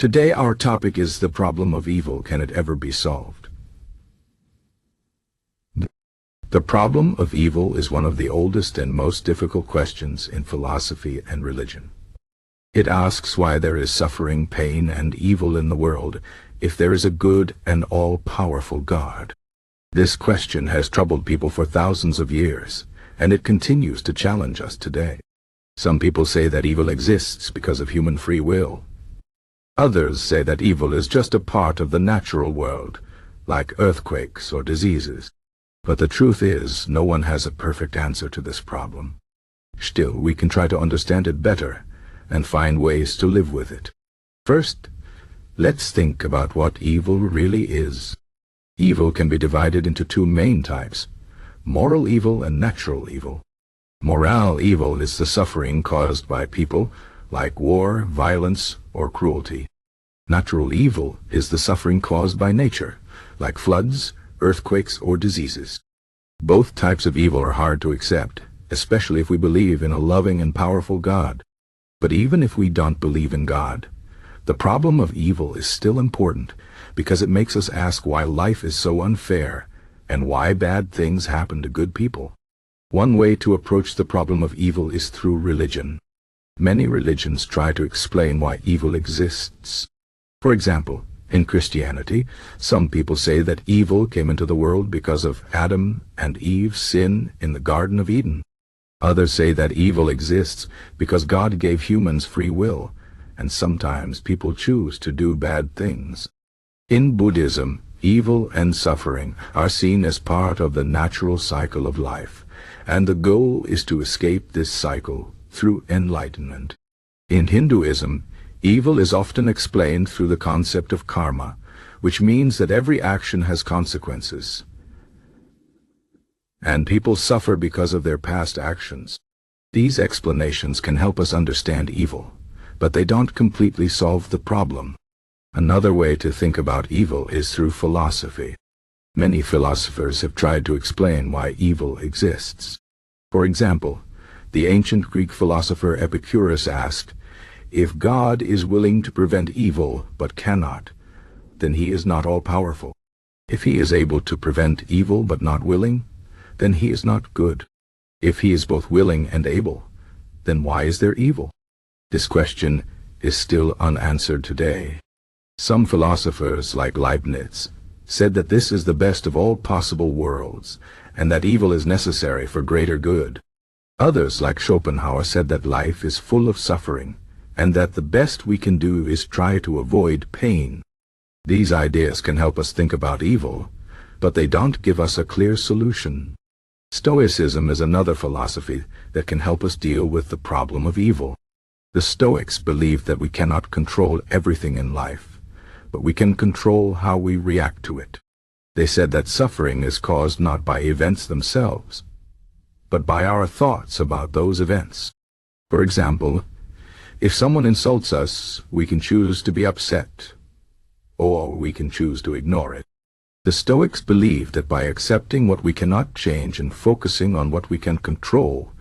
Today our topic is the problem of evil. Can it ever be solved? The problem of evil is one of the oldest and most difficult questions in philosophy and religion. It asks why there is suffering, pain, and evil in the world if there is a good and all-powerful God. This question has troubled people for thousands of years, and it continues to challenge us today. Some people say that evil exists because of human free will. Others say that evil is just a part of the natural world, like earthquakes or diseases. But the truth is, no one has a perfect answer to this problem. Still, we can try to understand it better and find ways to live with it. First, let's think about what evil really is. Evil can be divided into two main types: moral evil and natural evil. Moral evil is the suffering caused by people, like war, violence, or cruelty. Natural evil is the suffering caused by nature, like floods, earthquakes, or diseases. Both types of evil are hard to accept, especially if we believe in a loving and powerful God. But even if we don't believe in God, the problem of evil is still important because it makes us ask why life is so unfair and why bad things happen to good people. One way to approach the problem of evil is through religion. Many religions try to explain why evil exists. For example, in Christianity, some people say that evil came into the world because of Adam and Eve's sin in the Garden of Eden. Others say that evil exists because God gave humans free will, and sometimes people choose to do bad things. In Buddhism, evil and suffering are seen as part of the natural cycle of life, and the goal is to escape this cycle through enlightenment. In Hinduism, evil is often explained through the concept of karma, which means that every action has consequences, and people suffer because of their past actions. These explanations can help us understand evil, but they don't completely solve the problem. Another way to think about evil is through philosophy. Many philosophers have tried to explain why evil exists. For example, the ancient Greek philosopher Epicurus asked, "If God is willing to prevent evil but cannot, then he is not all-powerful. If he is able to prevent evil but not willing, then he is not good. If he is both willing and able, then why is there evil?" This question is still unanswered today. Some philosophers, like Leibniz, said that this is the best of all possible worlds, and that evil is necessary for greater good. Others, like Schopenhauer, said that life is full of suffering, and that the best we can do is try to avoid pain. These ideas can help us think about evil, but they don't give us a clear solution. Stoicism is another philosophy that can help us deal with the problem of evil. The Stoics believe that we cannot control everything in life, but we can control how we react to it. They said that suffering is caused not by events themselves, but by our thoughts about those events. For example, if someone insults us, we can choose to be upset, or we can choose to ignore it. The Stoics believe that by accepting what we cannot change and focusing on what we can control,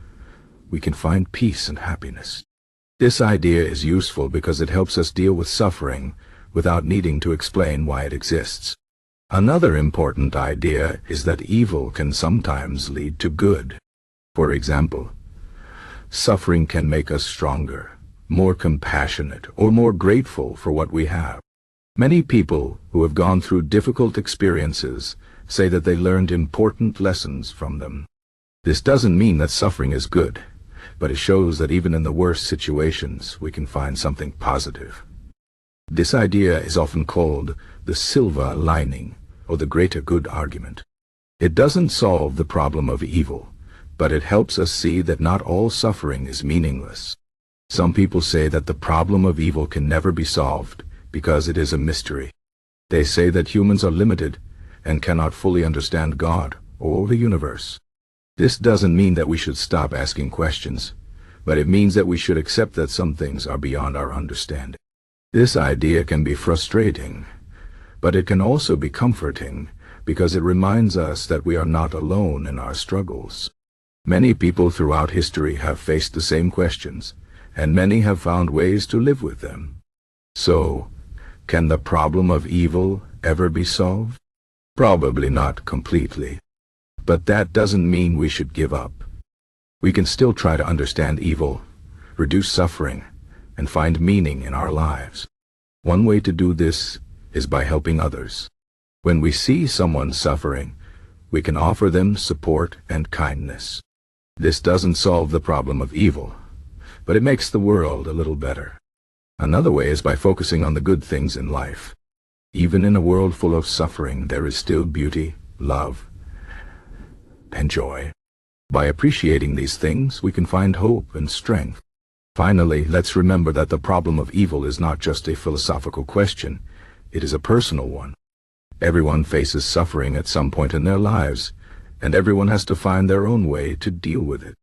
we can find peace and happiness. This idea is useful because it helps us deal with suffering without needing to explain why it exists. Another important idea is that evil can sometimes lead to good. For example, suffering can make us stronger, more compassionate, or more grateful for what we have. Many people who have gone through difficult experiences say that they learned important lessons from them. This doesn't mean that suffering is good, but it shows that even in the worst situations we can find something positive. This idea is often called the silver lining, or the greater good argument. It doesn't solve the problem of evil, but it helps us see that not all suffering is meaningless. Some people say that the problem of evil can never be solved because it is a mystery. They say that humans are limited and cannot fully understand God or the universe. This doesn't mean that we should stop asking questions, but it means that we should accept that some things are beyond our understanding. This idea can be frustrating, but it can also be comforting because it reminds us that we are not alone in our struggles. Many people throughout history have faced the same questions, and many have found ways to live with them. So, Can the problem of evil ever be solved? Probably not completely. But that doesn't mean we should give up. We can still try to understand evil, reduce suffering, and find meaning in our lives. One way to do this is by helping others. When we see someone suffering, we can offer them support and kindness. This doesn't solve the problem of evil, but it makes the world a little better. Another way is by focusing on the good things in life. Even in a world full of suffering, there is still beauty, love, and joy. By appreciating these things, we can find hope and strength. Finally, let's remember that the problem of evil is not just a philosophical question, it is a personal one. Everyone faces suffering at some point in their lives, and everyone has to find their own way to deal with it.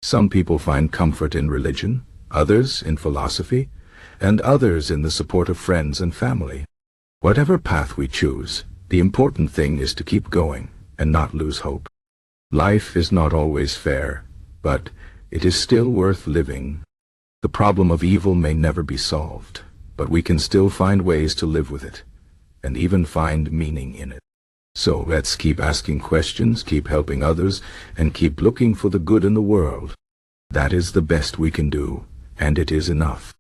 Some people find comfort in religion, others in philosophy, and others in the support of friends and family. Whatever path we choose, the important thing is to keep going and not lose hope. Life is not always fair, but it is still worth living. The problem of evil may never be solved, but we can still find ways to live with it, and even find meaning in it. So let's keep asking questions, keep helping others, and keep looking for the good in the world. That is the best we can do, and it is enough.